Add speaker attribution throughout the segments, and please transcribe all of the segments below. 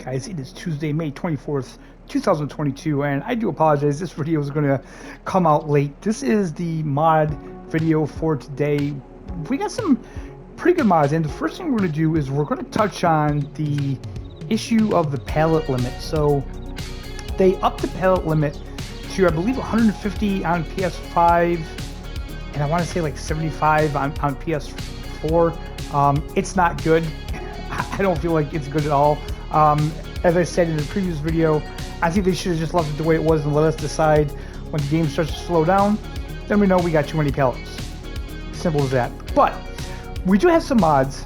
Speaker 1: Guys, it is Tuesday, May 24th, 2022, and I do apologize, this video is going to come out late. This is the mod video for today. We got some pretty good mods, and the first thing we're going to do is we're going to touch on the issue of the pallet limit. So they upped the pallet limit to, I believe, 150 on PS5, and I want to say like 75 on PS4. It's not good. I don't feel like it's good at all. As I said in the previous video, I think they should have just left it the way it was and let us decide when the game starts to slow down. Then we know we got too many pallets. Simple as that. But we do have some mods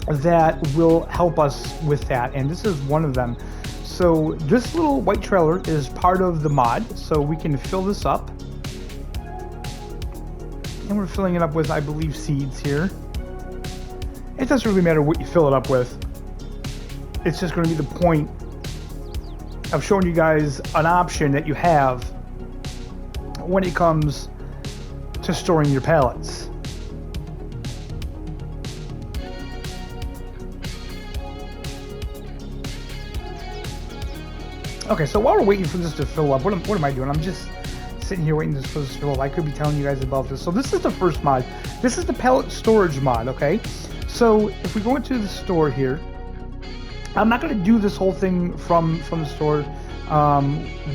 Speaker 1: that will help us with that, and this is one of them. So this little white trailer is part of the mod, so we can fill this up. And we're filling it up with, I believe, seeds here. It doesn't really matter what you fill it up with. It's just going to be the point of showing you guys an option that you have when it comes to storing your pallets. Okay, so while we're waiting for this to fill up, what am I doing? I'm just sitting here waiting for this to fill up. I could be telling you guys about this. So this is the first mod. This is the pallet storage mod, okay? So if we go into the store here, I'm not going to do this whole thing from the store.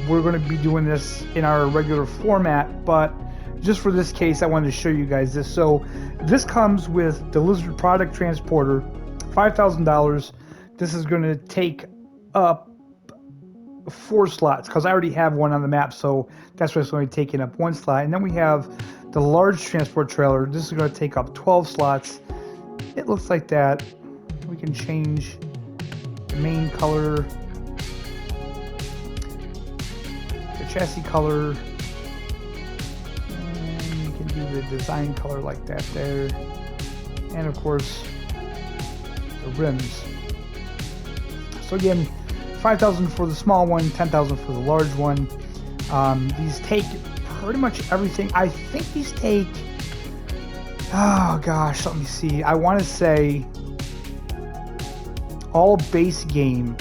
Speaker 1: We're going to be doing this in our regular format, but just for this case, I wanted to show you guys this. So this comes with the Lizard Product Transporter, $5,000. This is going to take up 4 slots because I already have one on the map, so that's why it's only taking up 1 slot. And then we have the large transport trailer. This is going to take up 12 slots. It looks like that. We can change the main color, the chassis color, and you can do the design color like that there, and of course the rims. So again, 5,000 for the small one, 10,000 for the large one. These take pretty much everything. I think these take, oh gosh, let me see, I want to say all base game,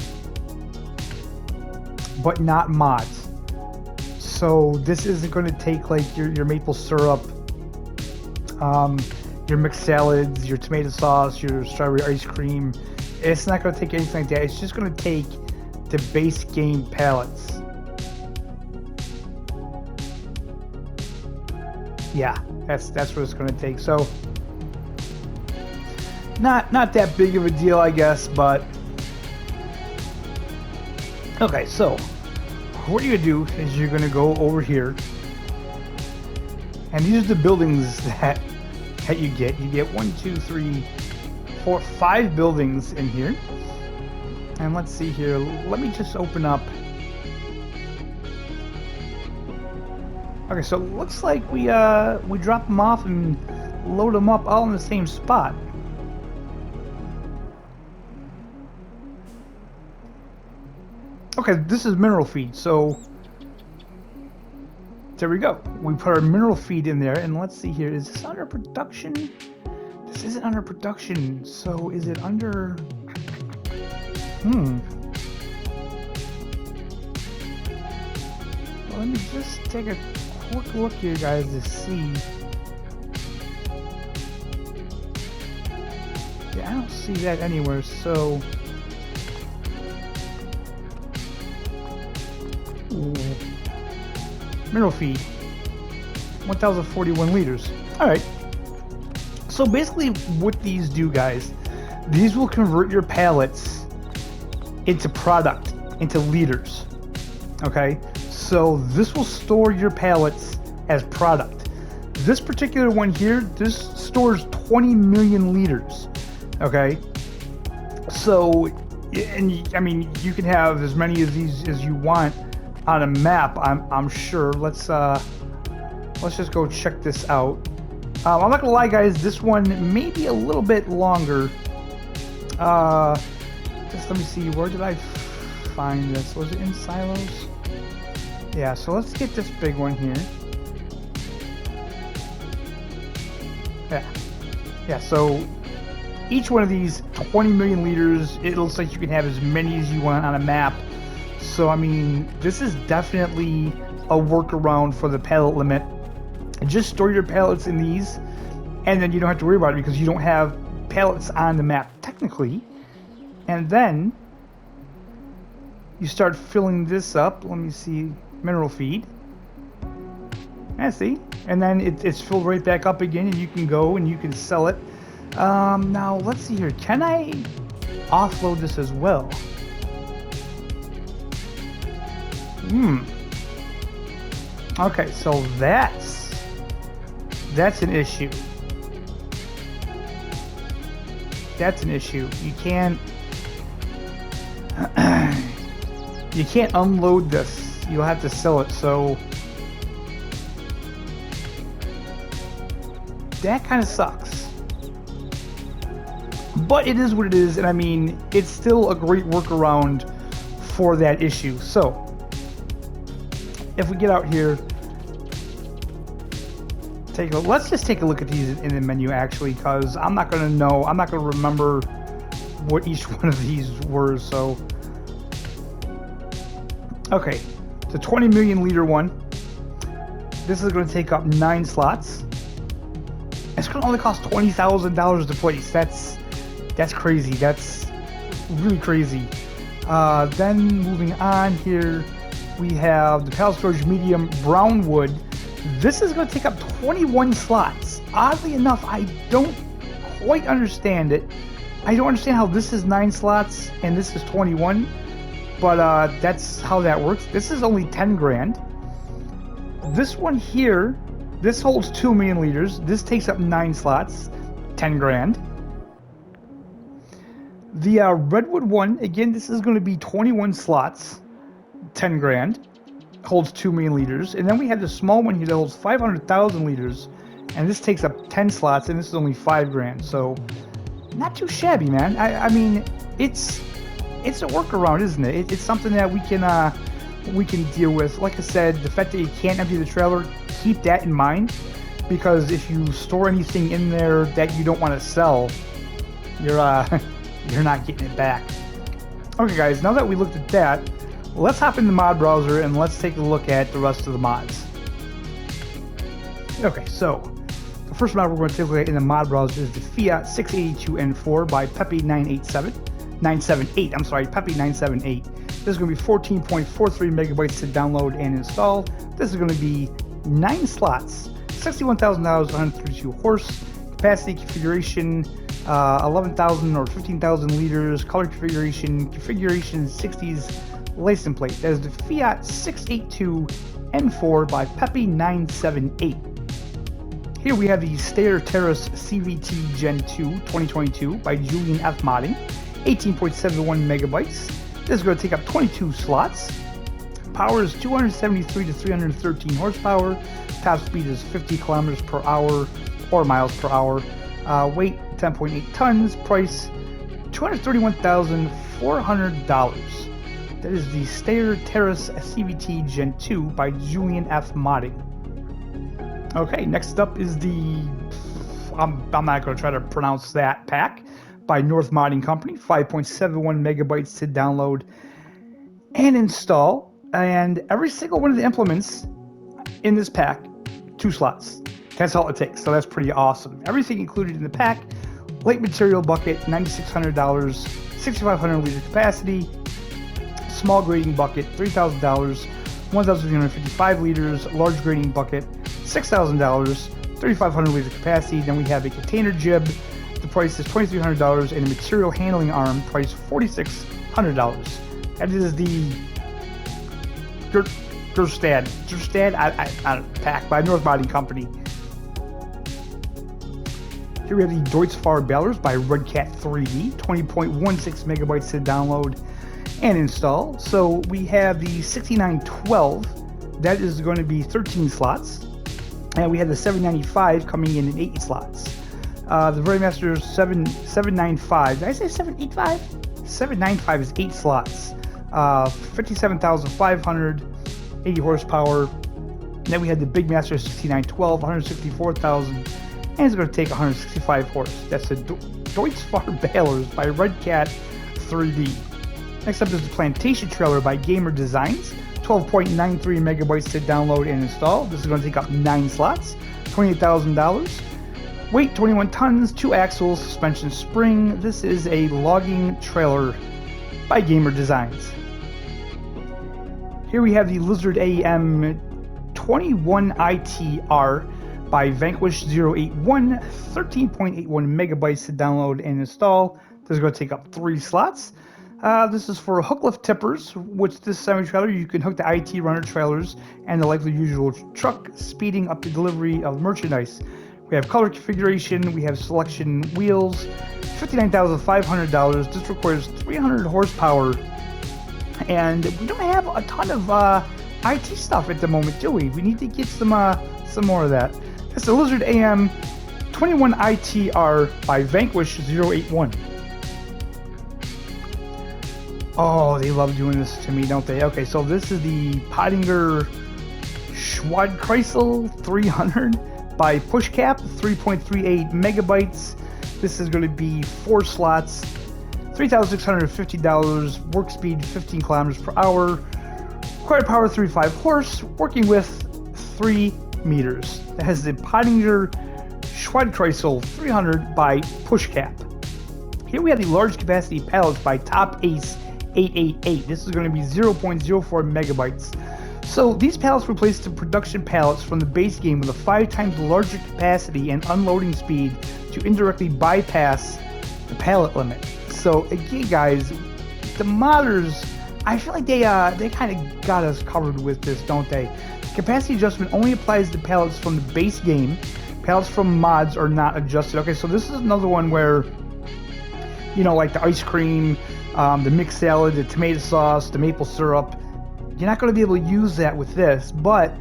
Speaker 1: but not mods. So this isn't going to take like your maple syrup, your mixed salads, your tomato sauce, your strawberry ice cream. It's not going to take anything like that. It's just going to take the base game pallets. Yeah, that's what it's going to take. So not that big of a deal, I guess, but okay. So what you're gonna do is you're gonna go over here, and these are the buildings that you get. You get 1, 2, 3, 4, 5 buildings in here. And let's see here. Let me just open up. Okay, so it looks like we drop them off and load them up all in the same spot. Okay, this is mineral feed, so there we go. We put our mineral feed in there, and let's see here. Is this under production? This isn't under production, so is it under... Well, let me just take a quick look here, guys, to see. Yeah, I don't see that anywhere, so... Ooh. Mineral feed, 1,041 liters. Alright, so basically what these do, guys, these will convert your pallets into product, into liters. Okay, so this will store your pallets as product. This particular one here, this stores 20 million liters. Okay, so, and I mean, you can have as many of these as you want on a map, I'm sure. Let's just go check this out. I'm not gonna lie, guys, this one may be a little bit longer. Just let me see, where did I find this? Was it in silos? Yeah, so let's get this big one here. Yeah, so each one of these 20 million liters. It looks like you can have as many as you want on a map. So I mean, this is definitely a workaround for the pallet limit. Just store your pallets in these, and then you don't have to worry about it because you don't have pallets on the map technically. And then you start filling this up. Let me see, mineral feed. I see. And then it's filled right back up again, and you can go and you can sell it. Now let's see here. Can I offload this as well? Okay, so that's an issue. That's an issue. You can't unload this. You'll have to sell it. So that kind of sucks. But it is what it is, and I mean, it's still a great workaround for that issue. So if we get out here, let's just take a look at these in the menu actually, because I'm not gonna remember what each one of these were. So okay, the 20 million liter one, this is going to take up 9 slots. It's going to only cost $20,000 to place. That's crazy. That's really crazy. Then moving on here, we have the pallet storage medium brown wood. This is going to take up 21 slots. Oddly enough, I don't quite understand it. I don't understand how this is 9 slots and this is 21, but that's how that works. This is only 10 grand. This one here, this holds 2 million liters. This takes up 9 slots, 10 grand. The redwood one, again, this is going to be 21 slots, 10 grand. Holds 2 million liters. And then we have the small one here that holds 500,000 liters, and this takes up 10 slots, and this is only 5 grand. So not too shabby, man. I mean, it's a workaround, isn't it? It's something that we can deal with. Like I said, the fact that you can't empty the trailer, keep that in mind, because if you store anything in there that you don't want to sell, you're not getting it back. Okay guys, now that we looked at that, let's hop in the mod browser and let's take a look at the rest of the mods. Okay, so the first mod we're going to take a look at in the mod browser is the FS22 by Peppy978. I'm sorry, Peppy978. This is going to be 14.43 megabytes to download and install. This is going to be 9 slots, $61,000, 132 horse, capacity configuration, 11,000 or 15,000 liters, color configuration 60s, license plate. That is the FS22 by Peppy978. Here we have the Stair Terrace CVT Gen 2 2022 by Julian F. Modding, 18.71 megabytes. This is going to take up 22 slots. Power is 273 to 313 horsepower. Top speed is 50 kilometers per hour or miles per hour. Weight 10.8 tons. Price $231,400. That is the Stair Terrace CVT Gen 2 by Julian F. Modding. Okay, next up is the, I'm not going to try to pronounce that pack, by North Modding Company, 5.71 megabytes to download and install. And every single one of the implements in this pack, 2 slots. That's all it takes, so that's pretty awesome. Everything included in the pack: light material bucket, $9,600, 6,500 liter capacity; small grading bucket, $3,000, 1,355 liters; large grading bucket, $6,000, 3,500 liter capacity. Then we have a container jib. The price is $2,300, and a material handling arm, price $4,600. That is the Gerstad pack by North Modding Company. Here we have the Deutzfahr Ballers by Redcat 3D, 20.16 megabytes to download and install. So we have the 6912, that is going to be 13 slots, and we have the 795 coming in 8 slots. The Verymaster 795, did I say 785? 795 is 8 slots, 57,500, 80 horsepower. Then we had the Big Master 6912, 164,000, and it's going to take 165 horse. That's the Deutzfahr Balers by Red Cat 3D. Next up is the Plantation Trailer by Gamer Designs. 12.93 megabytes to download and install. This is going to take up 9 slots, $28,000. Weight 21 tons, 2 axles, suspension spring. This is a logging trailer by Gamer Designs. Here we have the Lizard AM 21ITR by Vanquish081, 13.81 megabytes to download and install. This is going to take up 3 slots. This is for hook lift tippers, which this semi-trailer you can hook the IT runner trailers and the likely usual truck, speeding up the delivery of merchandise. We have color configuration, we have selection wheels, $59,500. This requires 300 horsepower, and we don't have a ton of IT stuff at the moment, do we? We need to get some more of that. It's the Lizard AM 21ITR by Vanquish081. Oh, they love doing this to me, don't they? Okay, so this is the Pottinger Schwadkreisel 300 by Pushcap, 3.38 megabytes. This is going to be 4 slots, $3,650, work speed 15 kilometers per hour, required power 35 horse, working with 3 meters. That has the Pottinger Schwadkreisel 300 by Pushcap. Here we have the large capacity pallets by Top Ace 888. This is going to be 0.04 megabytes. So these pallets replace the production pallets from the base game with a 5 times larger capacity and unloading speed to indirectly bypass the pallet limit. So again, guys, the modders, I feel like they kind of got us covered with this, don't they? Capacity adjustment only applies to pallets from the base game. Pallets from mods are not adjusted. Okay, so this is another one where, you know, like the ice cream, the mixed salad, the tomato sauce, the maple syrup, you're not going to be able to use that with this, but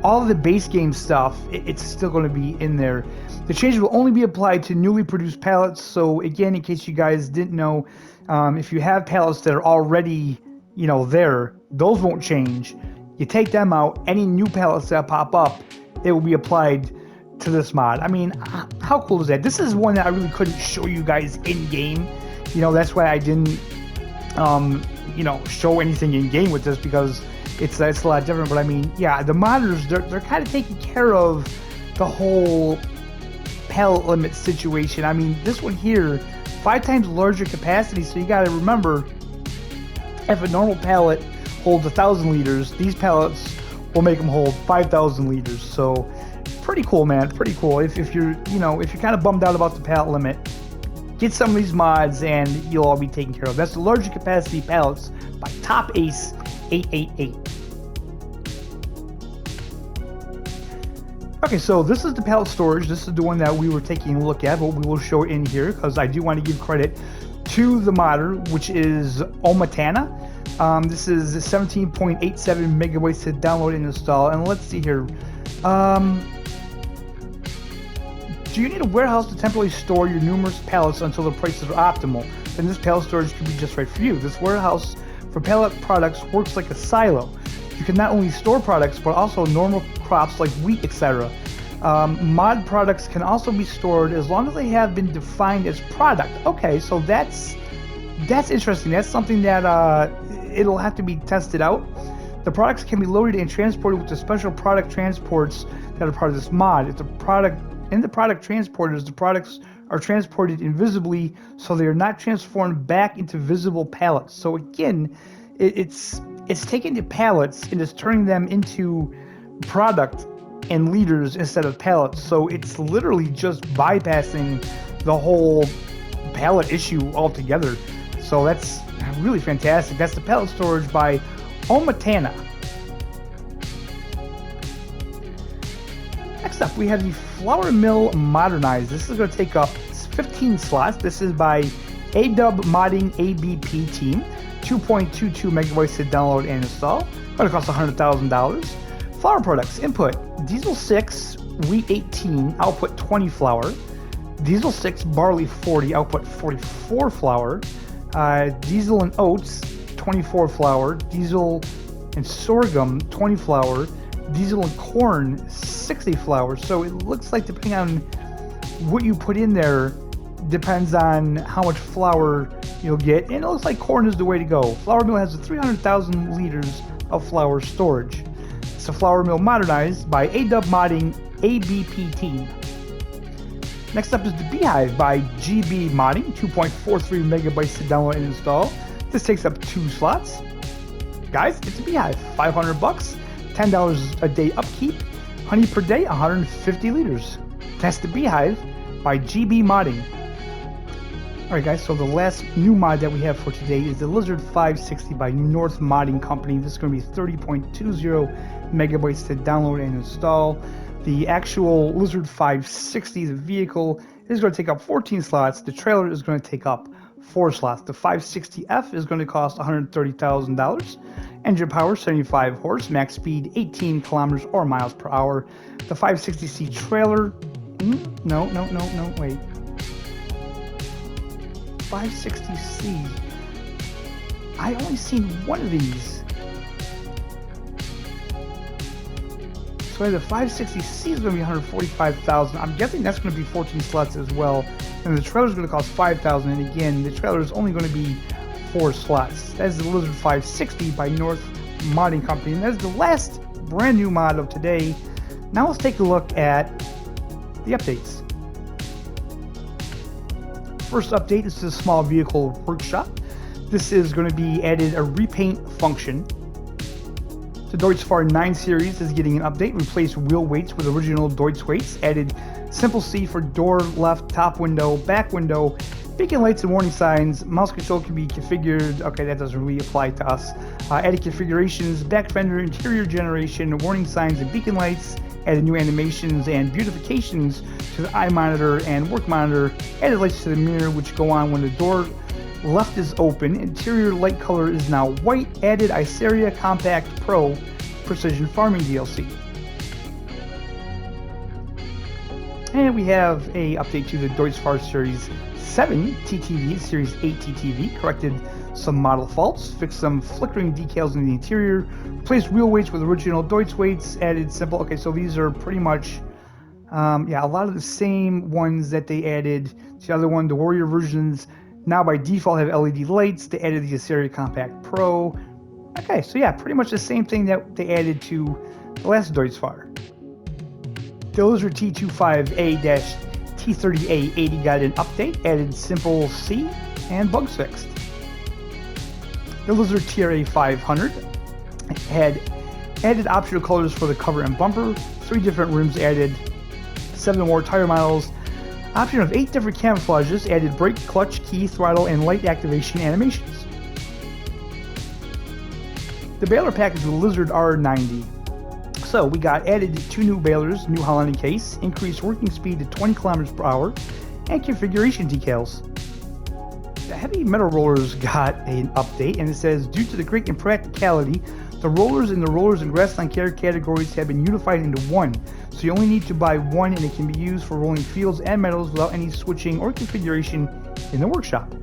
Speaker 1: all of the base game stuff, it's still going to be in there. The change will only be applied to newly produced pallets. So again, in case you guys didn't know, if you have pallets that are already, you know, there, those won't change. You take them out, any new pallets that pop up, it will be applied to this mod. I mean, how cool is that? This is one that I really couldn't show you guys in game. You know, that's why I didn't you know, show anything in game with this, because it's a lot different. But I mean, yeah, the modders, they're kind of taking care of the whole pallet limit situation. I mean, this one here, 5 times larger capacity, so you got to remember, if a normal pallet holds 1,000 liters, these pallets will make them hold 5,000 liters. So pretty cool, man, pretty cool. If you're, you know, if you're kind of bummed out about the pallet limit, get some of these mods and you'll all be taken care of. That's the larger capacity pallets by Top Ace 888. Okay, so this is the pallet storage. This is the one that we were taking a look at, but we will show it in here because I do want to give credit to the modder, which is Omatana. This is 17.87 megabytes to download and install. And let's see here. Do you need a warehouse to temporarily store your numerous pallets until the prices are optimal? Then this pallet storage could be just right for you. This warehouse for pallet products works like a silo. You can not only store products, but also normal crops like wheat, etc. Mod products can also be stored as long as they have been defined as product. Okay, so that's interesting. That's something that it'll have to be tested out. The products can be loaded and transported with the special product transports that are part of this mod. If the product in the product transporters, the products are transported invisibly, so they are not transformed back into visible pallets. So again, it's taking the pallets and it's turning them into product and liters instead of pallets. So it's literally just bypassing the whole pallet issue altogether. So that's really fantastic. That's the pallet storage by Omatana. Next up, we have the Flour Mill Modernized. This is going to take up 15 slots. This is by ADub Modding ABP Team. 2.22 megabytes to download and install. Going to cost $100,000. Flour products. Input: diesel 6, wheat 18, output 20 flour. Diesel 6, barley 40, output 44 flour. Diesel and oats 24 flour. Diesel and sorghum 20 flour. Diesel and corn 60 flour. So it looks like, depending on what you put in there, depends on how much flour you'll get, and it looks like corn is the way to go. Flour mill has 300,000 liters of flour storage. It's a flour mill modernized by AW Modding ABP team. Next up is the Beehive by GB Modding, 2.43 megabytes to download and install. This takes up 2 slots. Guys, it's a Beehive, $500, $10 a day upkeep, honey per day, 150 liters. That's the Beehive by GB Modding. Alright guys, so the last new mod that we have for today is the Lizard 560 by North Modding Company. This is going to be 30.20 megabytes to download and install. The actual Lizard 560, the vehicle, is going to take up 14 slots. The trailer is going to take up 4 slots. The 560F is going to cost $130,000. Engine power 75 horse, max speed 18 kilometers or miles per hour. The 560C trailer, no, wait. 560C. I only seen one of these. So the 560C is going to be 145,000. I'm guessing that's going to be 14 slots as well. And the trailer is going to cost 5,000. And again, the trailer is only going to be 4 slots. That's the Lizard 560 by North Modding Company. And that's the last brand new mod of today. Now let's take a look at the updates. First update is the small vehicle workshop. This is going to be added a repaint function. The Deutz-Fahr 9 series is getting an update. Replaced wheel weights with original Deutz weights. Added simple C for door, left, top window, back window, beacon lights and warning signs. Mouse control can be configured. Okay, that doesn't really apply to us. Added configurations, back fender, interior generation, warning signs and beacon lights. Added new animations and beautifications to the eye monitor and work monitor. Added lights to the mirror which go on when the door left is open. Interior light color is now white. Added Iceria Compact Pro Precision Farming DLC. And we have a update to the Deutz-Fahr Series 7 TTV, Series 8 TTV. Corrected some model faults, fixed some flickering decals in the interior, replaced wheel weights with original Deutz weights, added simple. Okay, so these are pretty much, a lot of the same ones that they added to the other one. The Warrior versions now by default have LED lights. They added the Iceria Compact Pro. Okay, so yeah, pretty much the same thing that they added to the last Deutz-Fahr. The Lizard T25A-T30A80 got an update, added simple C, and bugs fixed. The Lizard TRA 500 had added optional colors for the cover and bumper, 3 different rims added, 7 more tire models, option of 8 different camouflages, added brake, clutch, key, throttle, and light activation animations. The baler package with Lizard R90. So we got added 2 new balers, new Holland case, increased working speed to 20 kilometers per hour, and configuration decals. The heavy metal rollers got an update, and it says, due to the great impracticality, the rollers in the rollers and grassland care categories have been unified into one. So you only need to buy one, and it can be used for rolling fields and metals without any switching or configuration in the workshop.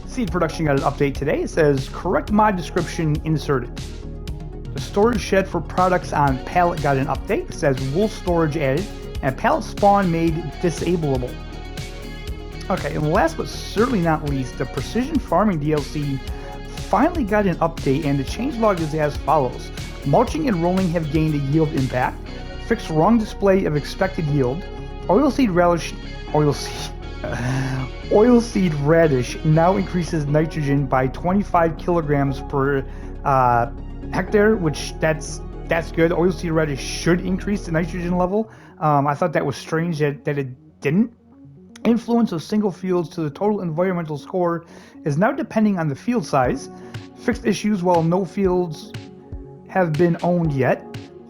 Speaker 1: Seed production got an update today. It says, correct mod description inserted. The storage shed for products on Pallet got an update. It says wool storage added, and pallet spawn made disableable. Okay, and last but certainly not least, the Precision Farming DLC finally got an update, and the changelog is as follows. Mulching and rolling have gained a yield impact. Fixed wrong display of expected yield. Oilseed radish now increases nitrogen by 25 kilograms per hectare, which that's good. Oilseed radish should increase the nitrogen level. I thought that was strange that it didn't. Influence of single fields to the total environmental score is now depending on the field size. Fixed issues while no fields have been owned yet.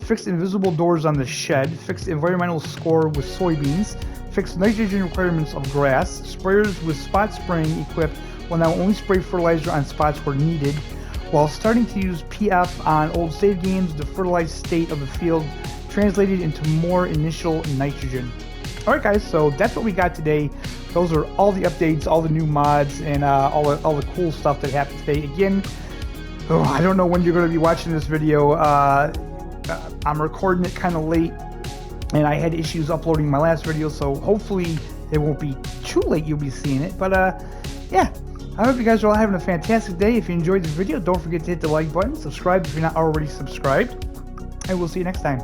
Speaker 1: Fixed invisible doors on the shed. Fixed environmental score with soybeans. Fixed nitrogen requirements of grass. Sprayers with spot spraying equipped will now only spray fertilizer on spots where needed. While starting to use PF on old save games, the fertilized state of the field translated into more initial nitrogen. Alright guys, so that's what we got today. Those are all the updates, all the new mods, and all the cool stuff that happened today. Again, I don't know when you're going to be watching this video. I'm recording it kind of late, and I had issues uploading my last video, so hopefully it won't be too late you'll be seeing it. But yeah, I hope you guys are all having a fantastic day. If you enjoyed this video, don't forget to hit the like button, subscribe if you're not already subscribed, and we'll see you next time.